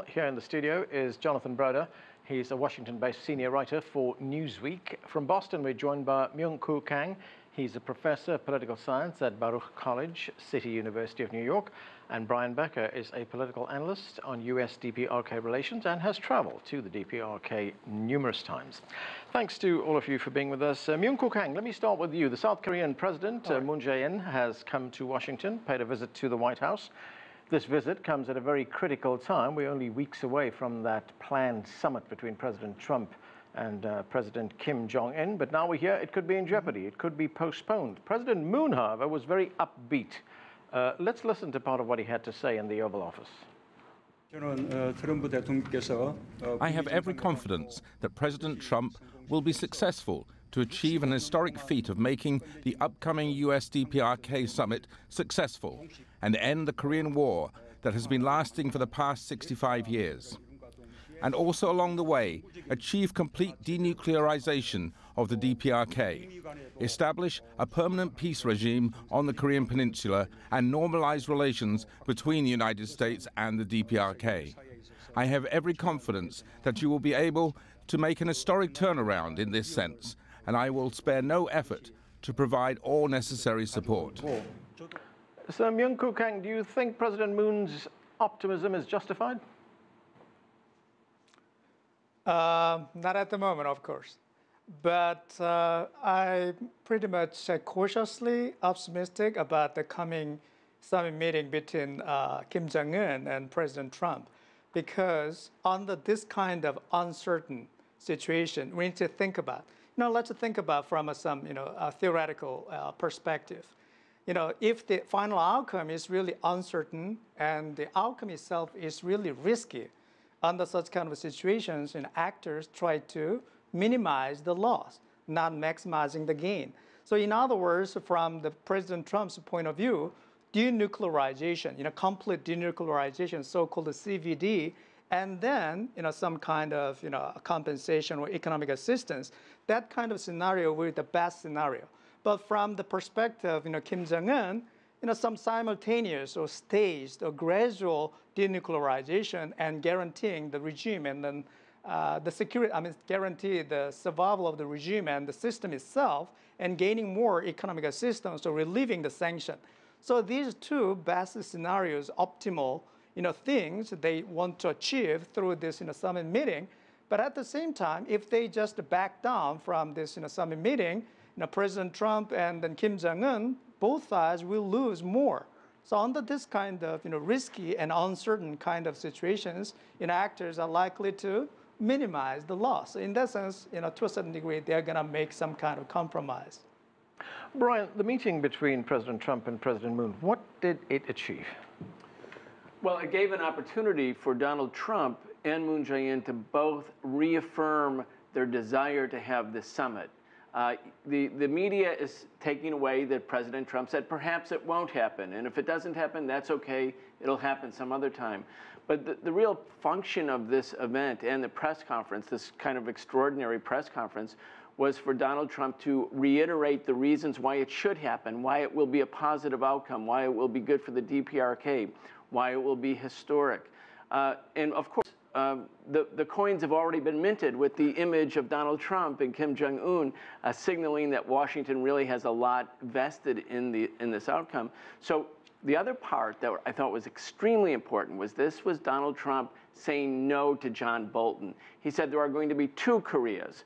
Here in the studio is Jonathan Broder. He's a Washington-based senior writer for Newsweek. From Boston, we're joined by Myung-koo Kang. He's a professor of political science at Baruch College, City University of New York. And Becker is a political analyst on U.S. DPRK relations and has traveled to the DPRK numerous times. Thanks to all of you for being with us. Myung-koo Kang, let me start with you. The South Korean president, Moon Jae-in, has come to Washington, paid a visit to the White House. This visit comes at a very critical time. We're only weeks away from that planned summit between President Trump and President Kim Jong-un. But now we hear it could be in jeopardy. It could be postponed. President Moon, however, was very upbeat. Let's listen to part of what he had to say in the Oval Office. I have every confidence that President Trump will be successful to achieve an historic feat of making the upcoming U.S. DPRK summit successful and end the Korean War that has been lasting for the past 65 years. And also along the way, achieve complete denuclearization of the DPRK, establish a permanent peace regime on the Korean Peninsula, and normalize relations between the United States and the DPRK. I have every confidence that you will be able to make an historic turnaround in this sense, and I will spare no effort to provide all necessary support. So, Myung-koo Kang, do you think President Moon's optimism is justified? Not at the moment, of course. But I'm pretty much cautiously optimistic about the coming summit meeting between Kim Jong-un and President Trump. Because under this kind of uncertain situation, we need to think about, let's think about from a theoretical perspective. If the final outcome is really uncertain and the outcome itself is really risky, under such kind of situations, actors try to minimize the loss, not maximizing the gain. So in other words, from the President Trump's point of view, denuclearization, complete denuclearization, so-called CVD, and then some kind of compensation or economic assistance, that kind of scenario will be the best scenario. But from the perspective of Kim Jong-un, some simultaneous or staged or gradual denuclearization and guaranteeing the regime and then the security, guarantee the survival of the regime and the system itself and gaining more economic assistance or relieving the sanction. So these two best scenarios, optimal things they want to achieve through this summit meeting. But at the same time, if they just back down from this summit meeting, President Trump and then Kim Jong-un, both sides will lose more. So under this kind of risky and uncertain kind of situations, actors are likely to minimize the loss. So in that sense, to a certain degree, they're going to make some kind of compromise. Brian, the meeting between President Trump and President Moon, what did it achieve? Well, it gave an opportunity for Donald Trump and Moon Jae-in to both reaffirm their desire to have this summit. The media is taking away that President Trump said perhaps it won't happen. And if it doesn't happen, that's okay. It'll happen some other time. But the real function of this event and the press conference, this kind of extraordinary press conference, was for Donald Trump to reiterate the reasons why it should happen, why it will be a positive outcome, why it will be good for the DPRK, why it will be historic. And of course, the coins have already been minted with the image of Donald Trump and Kim Jong-un, signaling that Washington really has a lot vested in this outcome. So the other part that I thought was extremely important was Donald Trump saying no to John Bolton. He said there are going to be two Koreas.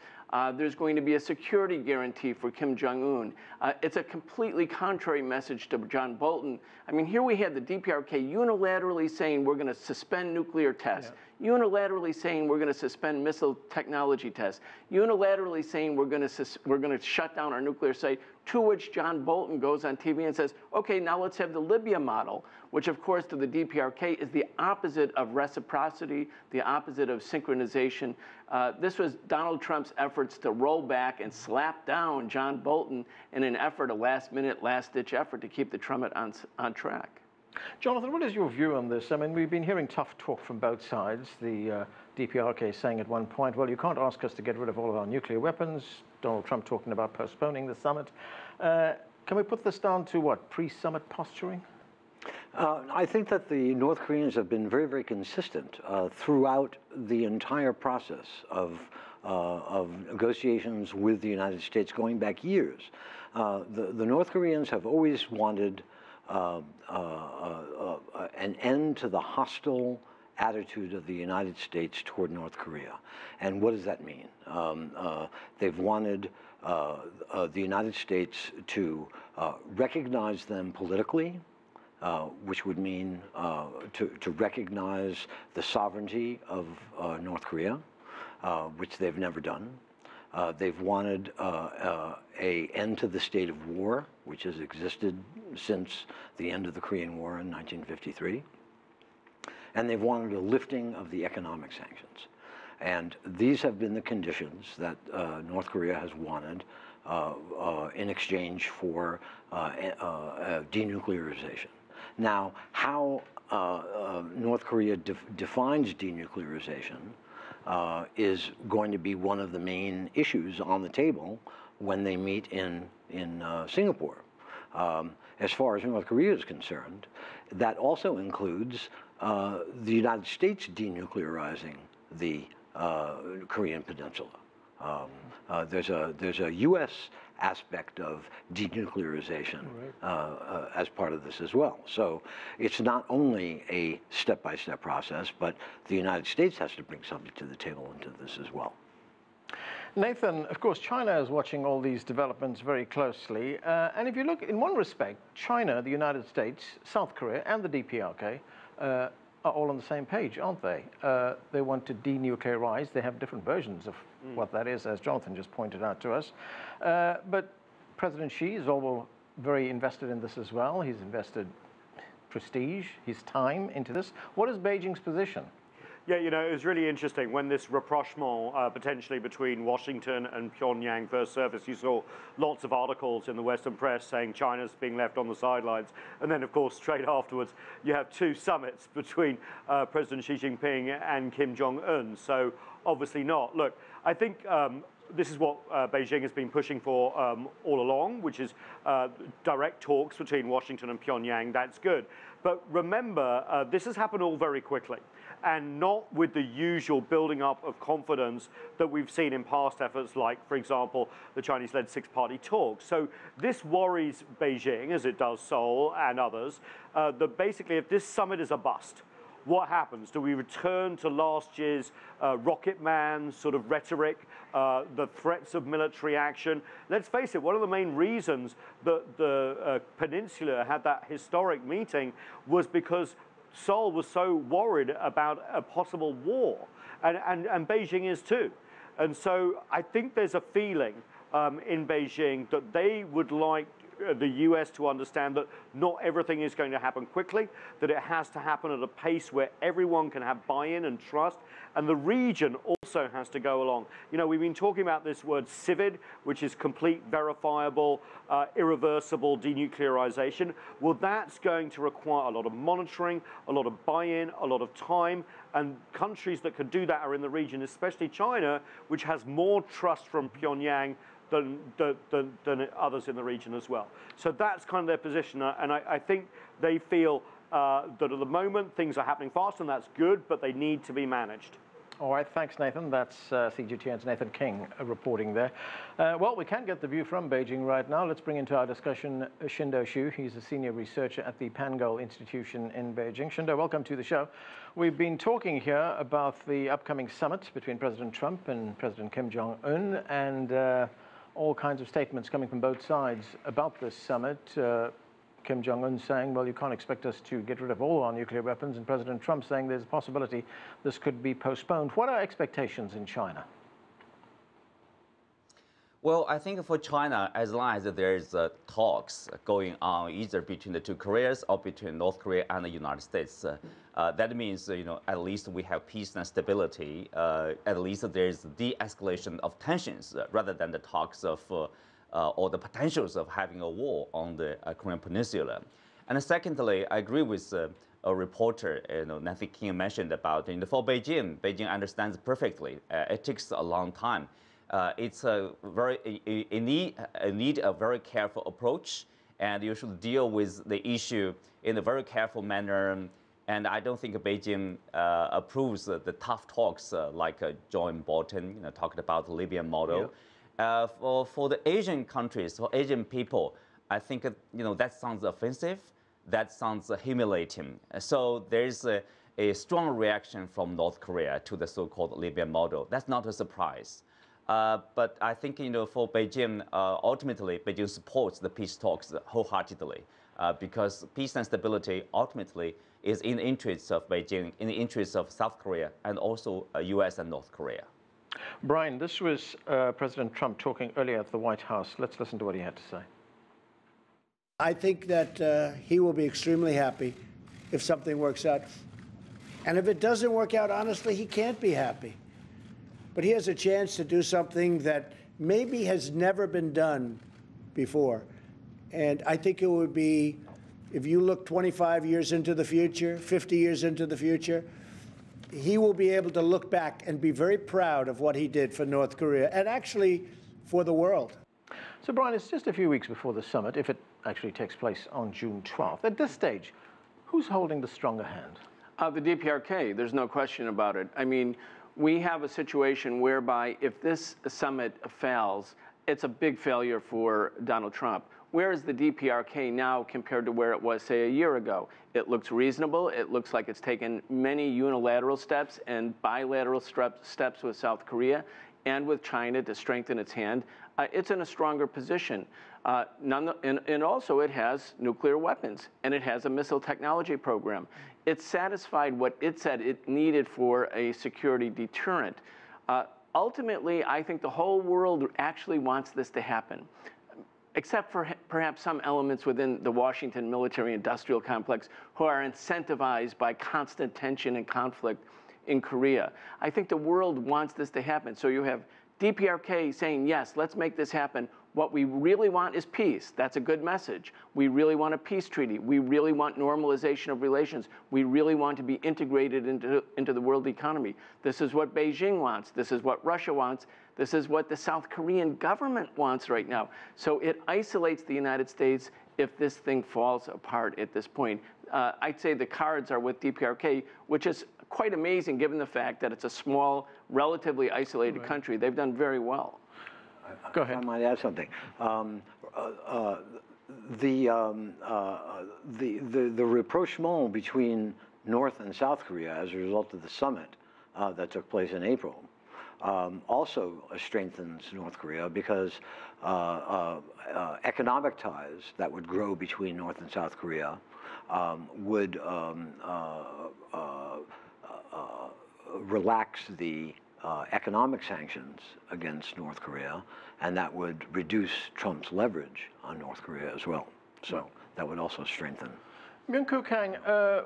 There's going to be a security guarantee for Kim Jong-un. It's a completely contrary message to John Bolton. Here we had the DPRK unilaterally saying we're going to suspend nuclear tests, unilaterally saying we're going to suspend missile technology tests, unilaterally saying we're going to shut down our nuclear site, to which John Bolton goes on TV and says, okay, now let's have the Libya model, which of course to the DPRK is the opposite of reciprocity, the opposite of synchronization. This was Donald Trump's efforts to roll back and slap down John Bolton in an effort, a last-minute, last-ditch effort to keep the summit on track. Jonathan, what is your view on this? We've been hearing tough talk from both sides. The DPRK saying at one point, well, you can't ask us to get rid of all of our nuclear weapons. Donald Trump talking about postponing the summit. Can we put this down to what, pre-summit posturing? I think that the North Koreans have been very, very consistent throughout the entire process of negotiations with the United States going back years. The North Koreans have always wanted an end to the hostile attitude of the United States toward North Korea. And what does that mean? They've wanted the United States to recognize them politically, which would mean to recognize the sovereignty of North Korea, which they've never done. They've wanted an end to the state of war, which has existed since the end of the Korean War in 1953. And they've wanted a lifting of the economic sanctions. And these have been the conditions that North Korea has wanted in exchange for denuclearization. Now, how North Korea defines denuclearization is going to be one of the main issues on the table when they meet in Singapore. As far as North Korea is concerned, that also includes the United States denuclearizing the Korean Peninsula. There's a U.S. aspect of denuclearization as part of this as well. So it's not only a step-by-step process, but the United States has to bring something to the table into this as well. Nathan, of course, China is watching all these developments very closely. And if you look, in one respect, China, the United States, South Korea, and the DPRK are all on the same page, aren't they? They want to denuclearize. They have different versions of what that is, as Jonathan just pointed out to us. But President Xi is all very invested in this as well. He's invested prestige, his time into this. What is Beijing's position? Yeah, you know, it was really interesting when this rapprochement potentially between Washington and Pyongyang first surfaced. You saw lots of articles in the Western press saying China's being left on the sidelines. And then, of course, straight afterwards, you have two summits between President Xi Jinping and Kim Jong-un. So obviously not. Look, I think this is what Beijing has been pushing for all along, which is direct talks between Washington and Pyongyang. That's good. But remember, this has happened all very quickly, and not with the usual building up of confidence that we've seen in past efforts like, for example, the Chinese-led six-party talks. So this worries Beijing, as it does Seoul and others, that basically if this summit is a bust, what happens? Do we return to last year's rocket man sort of rhetoric, the threats of military action? Let's face it, one of the main reasons that the peninsula had that historic meeting was because Seoul was so worried about a possible war, and Beijing is too. And so I think there's a feeling in Beijing that they would like the U.S. to understand that not everything is going to happen quickly, that it has to happen at a pace where everyone can have buy-in and trust, and the region also has to go along. You know, we've been talking about this word CIVID, which is complete, verifiable, irreversible denuclearization. Well, that's going to require a lot of monitoring, a lot of buy-in, a lot of time, and countries that could do that are in the region, especially China, which has more trust from Pyongyang than others in the region as well. So that's kind of their position, and I think they feel that at the moment things are happening fast, and that's good, but they need to be managed. All right, thanks, Nathan. That's CGTN's Nathan King reporting there. Well, we can't get the view from Beijing right now. Let's bring into our discussion Qinduo Xu. He's a senior researcher at the Pangoal Institution in Beijing. Qinduo, welcome to the show. We've been talking here about the upcoming summit between President Trump and President Kim Jong-un, and all kinds of statements coming from both sides about this summit. Kim Jong-un saying, well, you can't expect us to get rid of all our nuclear weapons, and President Trump saying there's a possibility this could be postponed. What are expectations in China? Well, I think for China, as long as there's talks going on either between the two Koreas or between North Korea and the United States, that means, you know, at least we have peace and stability. At least there's de-escalation of tensions rather than the talks of or the potentials of having a war on the Korean Peninsula. And secondly, I agree with a reporter, Nathan King mentioned about, for Beijing, Beijing understands perfectly. It takes a long time. It's a very, it need a very careful approach, and you should deal with the issue in a very careful manner. And I don't think Beijing approves the tough talks like Jaein Bolton, talked about the Libyan model. Yeah. For the Asian countries, for Asian people, I think that sounds offensive. That sounds humiliating. So there's a strong reaction from North Korea to the so-called Libyan model. That's not a surprise. But I think for Beijing, ultimately, Beijing supports the peace talks wholeheartedly because peace and stability ultimately is in the interests of Beijing, in the interests of South Korea, and also U.S. and North Korea. Brian, this was President Trump talking earlier at the White House. Let's listen to what he had to say. I think that he will be extremely happy if something works out. And if it doesn't work out, honestly, he can't be happy. But he has a chance to do something that maybe has never been done before. And I think it would be, if you look 25 years into the future, 50 years into the future, he will be able to look back and be very proud of what he did for North Korea and actually for the world. So, Brian, it's just a few weeks before the summit, if it actually takes place on June 12th. At this stage, who's holding the stronger hand? The DPRK, there's no question about it. I mean, we have a situation whereby if this summit fails, it's a big failure for Donald Trump. Where is the DPRK now compared to where it was, say, a year ago? It looks reasonable. It looks like it's taken many unilateral steps and bilateral steps with South Korea and with China to strengthen its hand. It's in a stronger position. And also it has nuclear weapons, and it has a missile technology program. It satisfied what it said it needed for a security deterrent. Ultimately, I think the whole world actually wants this to happen, except for perhaps some elements within the Washington military-industrial complex who are incentivized by constant tension and conflict in Korea. I think the world wants this to happen. So you have DPRK saying, yes, let's make this happen. What we really want is peace. That's a good message. We really want a peace treaty. We really want normalization of relations. We really want to be integrated into the world economy. This is what Beijing wants. This is what Russia wants. This is what the South Korean government wants right now. So it isolates the United States if this thing falls apart at this point. I'd say the cards are with DPRK, which is quite amazing given the fact that it's a small, relatively isolated country. They've done very well. Go ahead. I might add something. The rapprochement between North and South Korea as a result of the summit that took place in April also strengthens North Korea because economic ties that would grow between North and South Korea would relax the economic sanctions against North Korea, and that would reduce Trump's leverage on North Korea as well. So that would also strengthen. Myung-koo Kang,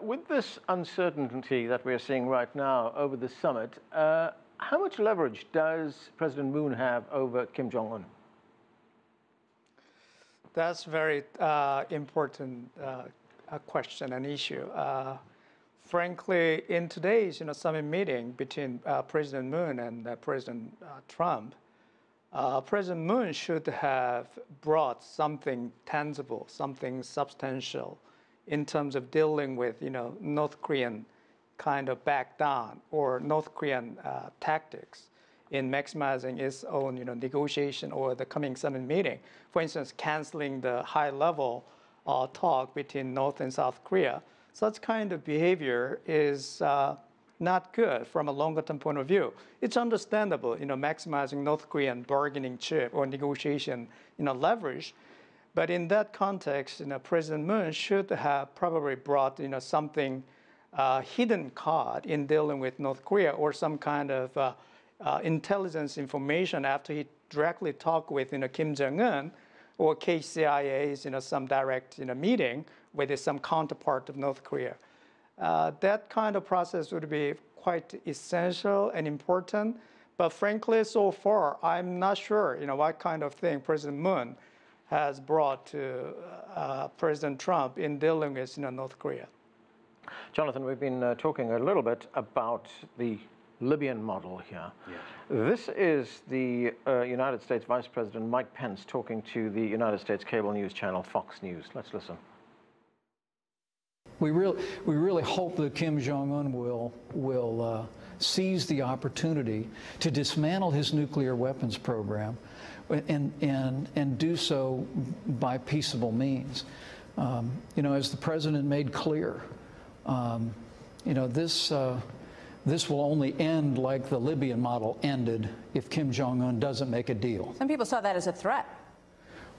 with this uncertainty that we're seeing right now over the summit, how much leverage does President Moon have over Kim Jong-un? That's very important question and issue. Frankly, in today's summit meeting between President Moon and President Trump, President Moon should have brought something tangible, something substantial in terms of dealing with North Korean kind of back down or North Korean tactics in maximizing its own negotiation or the coming summit meeting. For instance, canceling the high-level talk between North and South Korea. Such kind of behavior is not good from a longer-term point of view. It's understandable, maximizing North Korean bargaining chip or negotiation, leverage. But in that context, President Moon should have probably brought, something hidden card in dealing with North Korea or some kind of intelligence information after he directly talked with, Kim Jong-un or KCIA's, some direct, meeting with some counterpart of North Korea. That kind of process would be quite essential and important. But frankly, so far, I'm not sure, what kind of thing President Moon has brought to President Trump in dealing with North Korea. Jonathan, we've been talking a little bit about the Libyan model here. Yes. This is the United States Vice President Mike Pence talking to the United States cable news channel Fox News. Let's listen. We really hope that Kim Jong-un will seize the opportunity to dismantle his nuclear weapons program and do so by peaceable means. You know, as the president made clear, you know, this will only end like the Libyan model ended if Kim Jong-un doesn't make a deal. Some people saw that as a threat.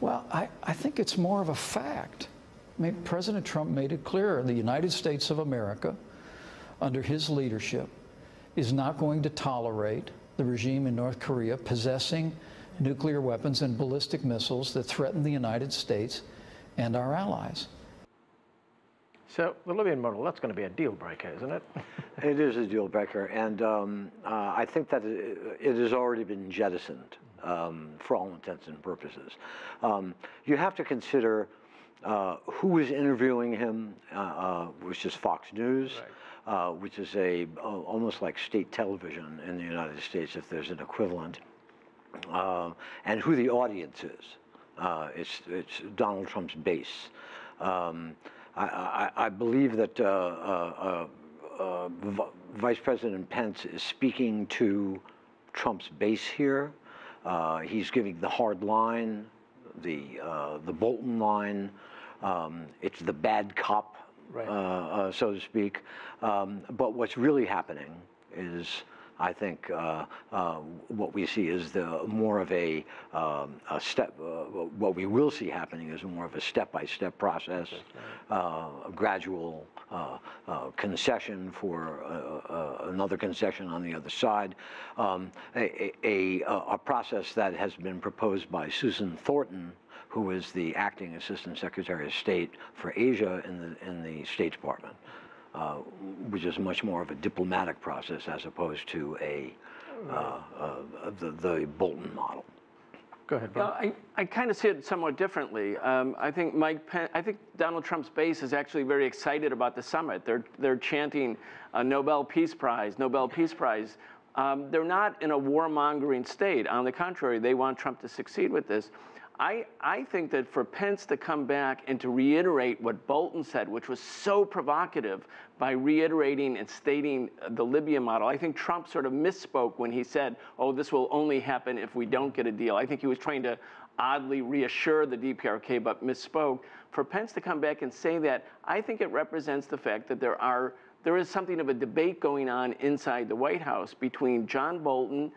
Well, I think it's more of a fact. I mean, President Trump made it clear the United States of America, under his leadership, is not going to tolerate the regime in North Korea possessing nuclear weapons and ballistic missiles that threaten the United States and our allies. So the Libyan model, that's going to be a deal breaker, isn't it? It is a deal breaker, and I think that it has already been jettisoned for all intents and purposes. You have to consider who was interviewing him, which is Fox News, right. Which is almost like state television in the United States, if there's an equivalent, and who the audience is. It's Donald Trump's base. I believe that Vice President Pence is speaking to Trump's base here. He's giving the hard line, the Bolton line. It's the bad cop, right. So to speak. But what's really happening is, I think, what we see is more of a step. What we will see happening is more of a step-by-step process, a gradual concession for another concession on the other side, a process that has been proposed by Susan Thornton, who is the acting Assistant Secretary of State for Asia in the State Department. Which is much more of a diplomatic process as opposed to the Bolton model. Go ahead, Broder. Well, I kind of see it somewhat differently. I think Donald Trump's base is actually very excited about the summit. They're chanting Nobel Peace Prize, Nobel Peace Prize. They're not in a warmongering state. On the contrary, they want Trump to succeed with this. I think that for Pence to come back and to reiterate what Bolton said, which was so provocative, by reiterating and stating the Libya model, I think Trump sort of misspoke when he said, oh, this will only happen if we don't get a deal. I think he was trying to oddly reassure the DPRK, but misspoke. For Pence to come back and say that, I think it represents the fact that there is something of a debate going on inside the White House between John Bolton,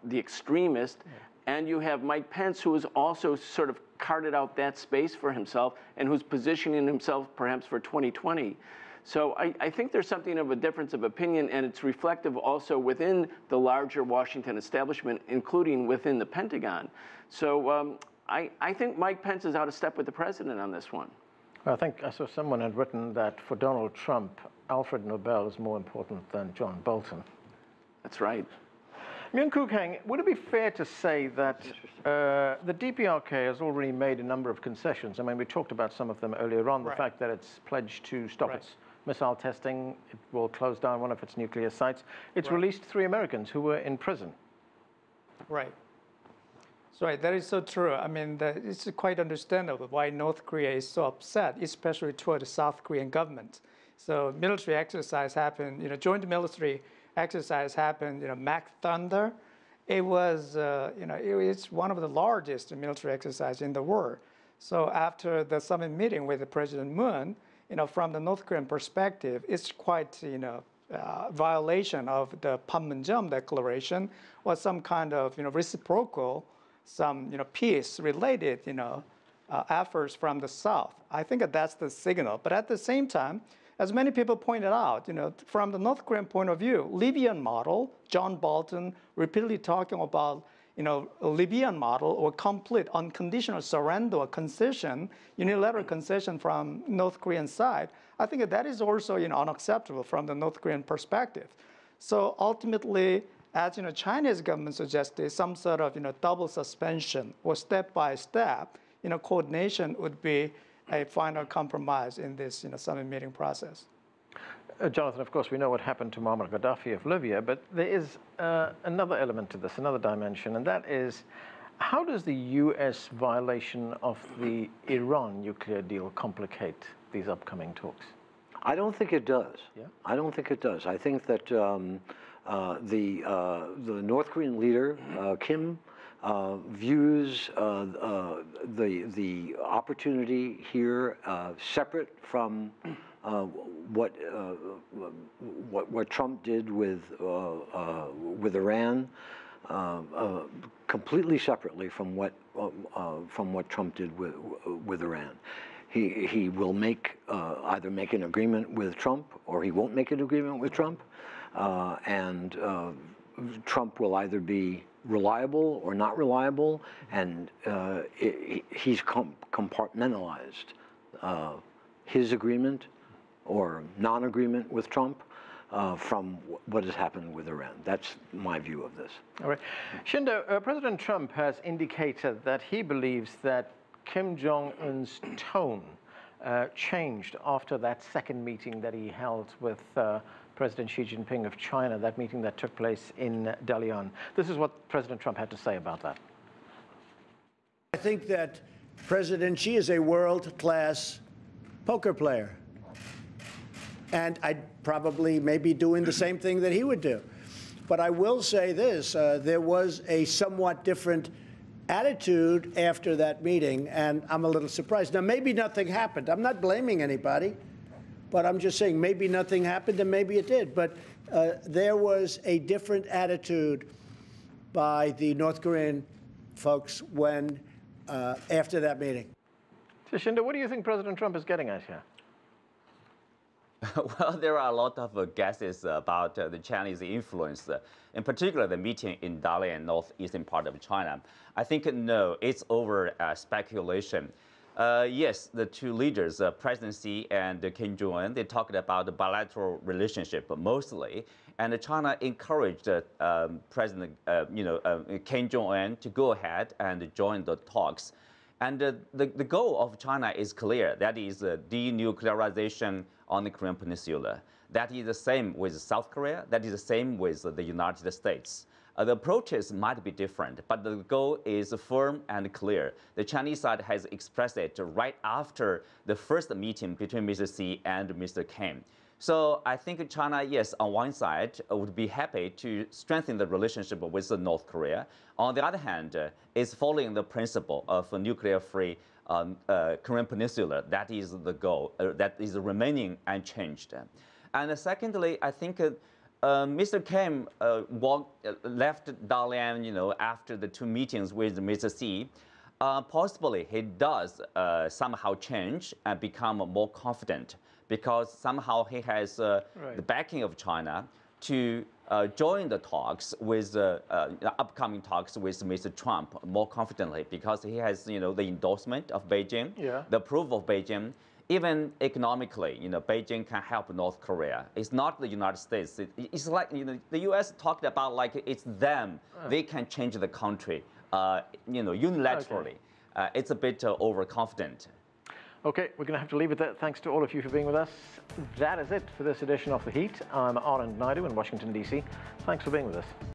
the extremist, and you have Mike Pence, who has also sort of carted out that space for himself and who's positioning himself perhaps for 2020. So I think there's something of a difference of opinion, and it's reflective also within the larger Washington establishment, including within the Pentagon. So I think Mike Pence is out of step with the president on this one. Well, I think I saw someone had written that for Donald Trump, Alfred Nobel is more important than John Bolton. That's right. Myung-koo Kang, would it be fair to say that the DPRK has already made a number of concessions? I mean, we talked about some of them earlier on, the fact that it's pledged to stop its missile testing, it will close down one of its nuclear sites. It's released 3 Americans who were in prison. Right. So that is so true. I mean, it's quite understandable why North Korea is so upset, especially toward the South Korean government. So military exercise happened, joint military exercise happened, Mac Thunder. It was, it's one of the largest military exercises in the world. So after the summit meeting with President Moon, from the North Korean perspective, it's quite, violation of the Panmunjom Declaration or some kind of, reciprocal, some, peace-related, efforts from the South. I think that's the signal. But at the same time, as many people pointed out, from the North Korean point of view, Libyan model, John Bolton repeatedly talking about, a Libyan model or complete unconditional surrender or concession, unilateral concession from North Korean side. I think that is also, unacceptable from the North Korean perspective. So ultimately, as Chinese government suggested, some sort of double suspension or step-by-step, coordination would be a final compromise in this summit meeting process. Jonathan, of course, we know what happened to Muammar Gaddafi of Libya, but there is another element to this, another dimension, and that is, how does the U.S. violation of the Iran nuclear deal complicate these upcoming talks? I don't think it does. Yeah? I don't think it does. I think that the North Korean leader, Kim, views the opportunity here separate from what Trump did with Iran, completely separately from what Trump did with Iran. He will either make an agreement with Trump or he won't make an agreement with Trump, and Trump will either be reliable or not reliable, and he's compartmentalized his agreement or non-agreement with Trump from what has happened with Iran. That's my view of this. All right. Qinduo, President Trump has indicated that he believes that Kim Jong-un's tone changed after that second meeting that he held with President Xi Jinping of China, that meeting that took place in Dalian. This is what President Trump had to say about that. I think that President Xi is a world-class poker player. And I'd probably maybe doing the same thing that he would do. But I will say this, there was a somewhat different attitude after that meeting, and I'm a little surprised. Now, maybe nothing happened. I'm not blaming anybody, but I'm just saying maybe nothing happened and maybe it did. But there was a different attitude by the North Korean folks when after that meeting. So, Qinduo, what do you think President Trump is getting at here? Well, there are a lot of guesses about the Chinese influence, in particular the meeting in Dalian, northeastern part of China. I think, no, it's over speculation. Yes, the two leaders, President Xi and Kim Jong-un, they talked about the bilateral relationship mostly, and China encouraged President Kim Jong-un to go ahead and join the talks. And the goal of China is clear. That is denuclearization on the Korean Peninsula. That is the same with South Korea. That is the same with the United States. The approaches might be different, but the goal is firm and clear. The Chinese side has expressed it right after the first meeting between Mr. Xi and Mr. Kim. So I think China, yes, on one side, would be happy to strengthen the relationship with North Korea. On the other hand, is following the principle of a nuclear-free Korean Peninsula. That is the goal. That is remaining unchanged. And secondly, I think Mr. Kim left Dalian, after the two meetings with Mr. Xi. Possibly he does somehow change and become more confident, because somehow he has the backing of China to join the talks with the upcoming talks with Mr. Trump more confidently, because he has the endorsement of Beijing, the approval of Beijing. Even economically, Beijing can help North Korea. It's not the United States. It's like the U.S. talked about like it's them. They can change the country, unilaterally. Okay. It's a bit overconfident. Okay, we're going to have to leave it there. Thanks to all of you for being with us. That is it for this edition of The Heat. I'm Anand Naidu in Washington, D.C. Thanks for being with us.